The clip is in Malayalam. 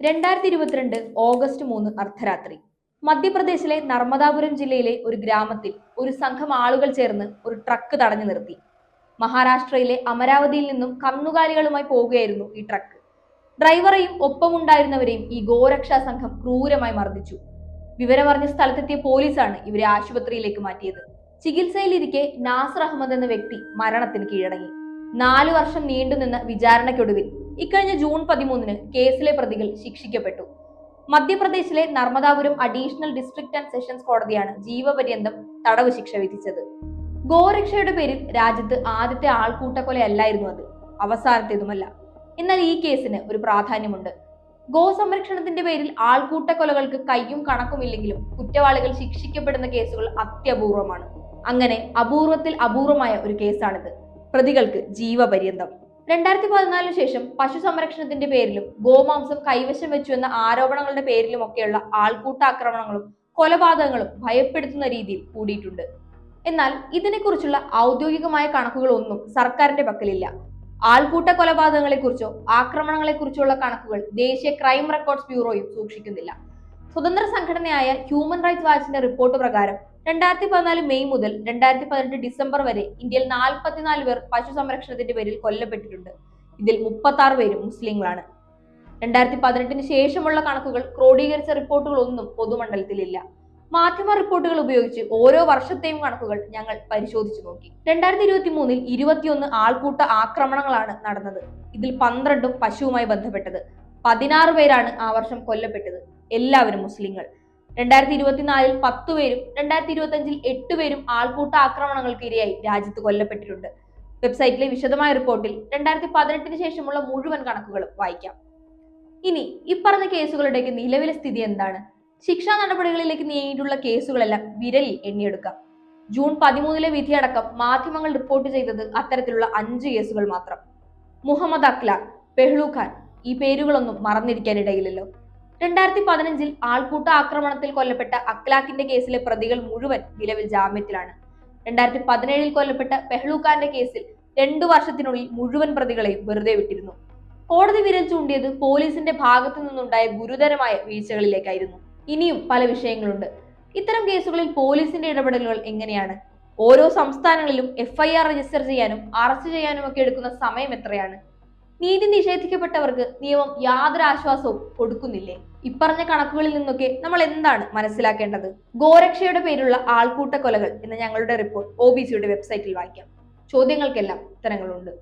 2022 ഓഗസ്റ്റ് 3 അർദ്ധരാത്രി മധ്യപ്രദേശിലെ നർമ്മദാപുരം ജില്ലയിലെ ഒരു ഗ്രാമത്തിൽ ഒരു സംഘം ആളുകൾ ചേർന്ന് ഒരു ട്രക്ക് തടഞ്ഞു നിർത്തി. മഹാരാഷ്ട്രയിലെ അമരാവതിയിൽ നിന്നും കന്നുകാലികളുമായി പോവുകയായിരുന്നു ഈ ട്രക്ക്. ഡ്രൈവറെയും ഒപ്പമുണ്ടായിരുന്നവരെയും ഈ ഗോരക്ഷാ സംഘം ക്രൂരമായി മർദ്ദിച്ചു. വിവരമറിഞ്ഞ സ്ഥലത്തെത്തിയ പോലീസാണ് ഇവരെ ആശുപത്രിയിലേക്ക് മാറ്റിയത്. ചികിത്സയിലിരിക്കെ നാസർ അഹമ്മദ് എന്ന വ്യക്തി മരണത്തിന് കീഴടങ്ങി. 4 വർഷം നീണ്ടുനിന്ന വിചാരണയ്ക്കൊടുവിൽ ഇക്കഴിഞ്ഞ ജൂൺ 13 കേസിലെ പ്രതികൾ ശിക്ഷിക്കപ്പെട്ടു. മധ്യപ്രദേശിലെ Narmadapuram additional district and sessions കോടതിയാണ് ജീവപര്യന്തം തടവ് ശിക്ഷ വിധിച്ചത്. ഗോരക്ഷയുടെ പേരിൽ രാജ്യത്ത് ആദ്യത്തെ ആൾക്കൂട്ടക്കൊലയല്ലായിരുന്നു അത്, അവസാനത്തേതുമല്ല. എന്നാൽ ഈ കേസിന് ഒരു പ്രാധാന്യമുണ്ട്. ഗോസംരക്ഷണത്തിന്റെ പേരിൽ ആൾക്കൂട്ടക്കൊലകൾക്ക് കയ്യും കണക്കുമില്ലെങ്കിലും കുറ്റവാളികൾ ശിക്ഷിക്കപ്പെടുന്ന കേസുകൾ അത്യപൂർവമാണ്. അങ്ങനെ അപൂർവത്തിൽ അപൂർവമായ ഒരു കേസാണിത്. പ്രതികൾക്ക് ജീവപര്യന്തം. 2014 ശേഷം പശു സംരക്ഷണത്തിന്റെ പേരിലും ഗോമാംസം കൈവശം വെച്ചു എന്ന ആരോപണങ്ങളുടെ പേരിലുമൊക്കെയുള്ള ആൾക്കൂട്ട ആക്രമണങ്ങളും കൊലപാതകങ്ങളും ഭയപ്പെടുത്തുന്ന രീതിയിൽ കൂടിയിട്ടുണ്ട്. എന്നാൽ ഇതിനെക്കുറിച്ചുള്ള ഔദ്യോഗികമായ കണക്കുകളൊന്നും സർക്കാരിന്റെ പക്കലില്ല. ആൾക്കൂട്ട കൊലപാതകങ്ങളെക്കുറിച്ചോ ആക്രമണങ്ങളെക്കുറിച്ചുള്ള കണക്കുകൾ ദേശീയ ക്രൈം റെക്കോർഡ്സ് ബ്യൂറോയും സൂക്ഷിക്കുന്നില്ല. സ്വതന്ത്ര സംഘടനയായ ഹ്യൂമൻ റൈറ്റ്സ് വാച്ചിന്റെ റിപ്പോർട്ട് പ്രകാരം 2014 മെയ് മുതൽ 2018 ഡിസംബർ വരെ ഇന്ത്യയിൽ 44 പേർ പശു സംരക്ഷണത്തിന്റെ പേരിൽ കൊല്ലപ്പെട്ടിട്ടുണ്ട്. ഇതിൽ 36 പേരും മുസ്ലിങ്ങളാണ്. 2018 ശേഷമുള്ള കണക്കുകൾ ക്രോഡീകരിച്ച റിപ്പോർട്ടുകളൊന്നും പൊതുമണ്ഡലത്തിലില്ല. മാധ്യമ റിപ്പോർട്ടുകൾ ഉപയോഗിച്ച് ഓരോ വർഷത്തെയും കണക്കുകൾ ഞങ്ങൾ പരിശോധിച്ചു നോക്കി. 2023 21 ആൾക്കൂട്ട ആക്രമണങ്ങളാണ് നടന്നത്. ഇതിൽ 12 പശുവുമായി ബന്ധപ്പെട്ടത്. 16 പേരാണ് ആ വർഷം കൊല്ലപ്പെട്ടത്. എല്ലാവരും മുസ്ലിങ്ങൾ. 2024 10 പേരും 2025 8 പേരും ആൾക്കൂട്ട ആക്രമണങ്ങൾക്ക് ഇരയായി രാജ്യത്ത് കൊല്ലപ്പെട്ടിട്ടുണ്ട്. വെബ്സൈറ്റിലെ വിശദമായ റിപ്പോർട്ടിൽ 2018 ശേഷമുള്ള മുഴുവൻ കണക്കുകളും വായിക്കാം. ഇനി ഇപ്പറഞ്ഞ കേസുകളുടെയൊക്കെ നിലവിലെ സ്ഥിതി എന്താണ്? ശിക്ഷാ നടപടികളിലേക്ക് നീങ്ങിയിട്ടുള്ള കേസുകളെല്ലാം വിരലിൽ എണ്ണിയെടുക്കാം. ജൂൺ 13 വിധിയടക്കം മാധ്യമങ്ങൾ റിപ്പോർട്ട് ചെയ്തത് അത്തരത്തിലുള്ള 5 കേസുകൾ മാത്രം. മുഹമ്മദ് അഖ്ലാഖ്, പെഹ്ലു ഖാൻ, ഈ പേരുകളൊന്നും മറന്നിരിക്കാനിടയില്ലല്ലോ. 2015 ആൾക്കൂട്ട ആക്രമണത്തിൽ കൊല്ലപ്പെട്ട അഖ്ലാഖിന്റെ കേസിലെ പ്രതികൾ മുഴുവൻ നിലവിൽ ജാമ്യത്തിലാണ്. 2017 കൊല്ലപ്പെട്ട പെഹ്ലു ഖാന്റെ കേസിൽ 2 വർഷത്തിനുള്ളിൽ മുഴുവൻ പ്രതികളെയും വെറുതെ വിട്ടിരുന്നു. കോടതി വിരൽ ചൂണ്ടിയത് പോലീസിന്റെ ഭാഗത്തു നിന്നുണ്ടായ ഗുരുതരമായ വീഴ്ചകളിലേക്കായിരുന്നു. ഇനിയും പല വിഷയങ്ങളുണ്ട്. ഇത്തരം കേസുകളിൽ പോലീസിന്റെ ഇടപെടലുകൾ എങ്ങനെയാണ്? ഓരോ സംസ്ഥാനങ്ങളിലും FIR രജിസ്റ്റർ ചെയ്യാനും അറസ്റ്റ് ചെയ്യാനും ഒക്കെ എടുക്കുന്ന സമയം എത്രയാണ്? നീതി നിഷേധിക്കപ്പെട്ടവർക്ക് നിയമം യാതൊരു ആശ്വാസവും കൊടുക്കുന്നില്ലേ? ഇപ്പറഞ്ഞ കണക്കുകളിൽ നിന്നൊക്കെ നമ്മൾ എന്താണ് മനസ്സിലാക്കേണ്ടത്? ഗോരക്ഷയുടെ പേരിലുള്ള ആൾക്കൂട്ട കൊലകൾ എന്ന ഞങ്ങളുടെ റിപ്പോർട്ട് OBCയുടെ വെബ്സൈറ്റിൽ വായിക്കാം. ചോദ്യങ്ങൾക്കെല്ലാം ഉത്തരങ്ങളുണ്ട്.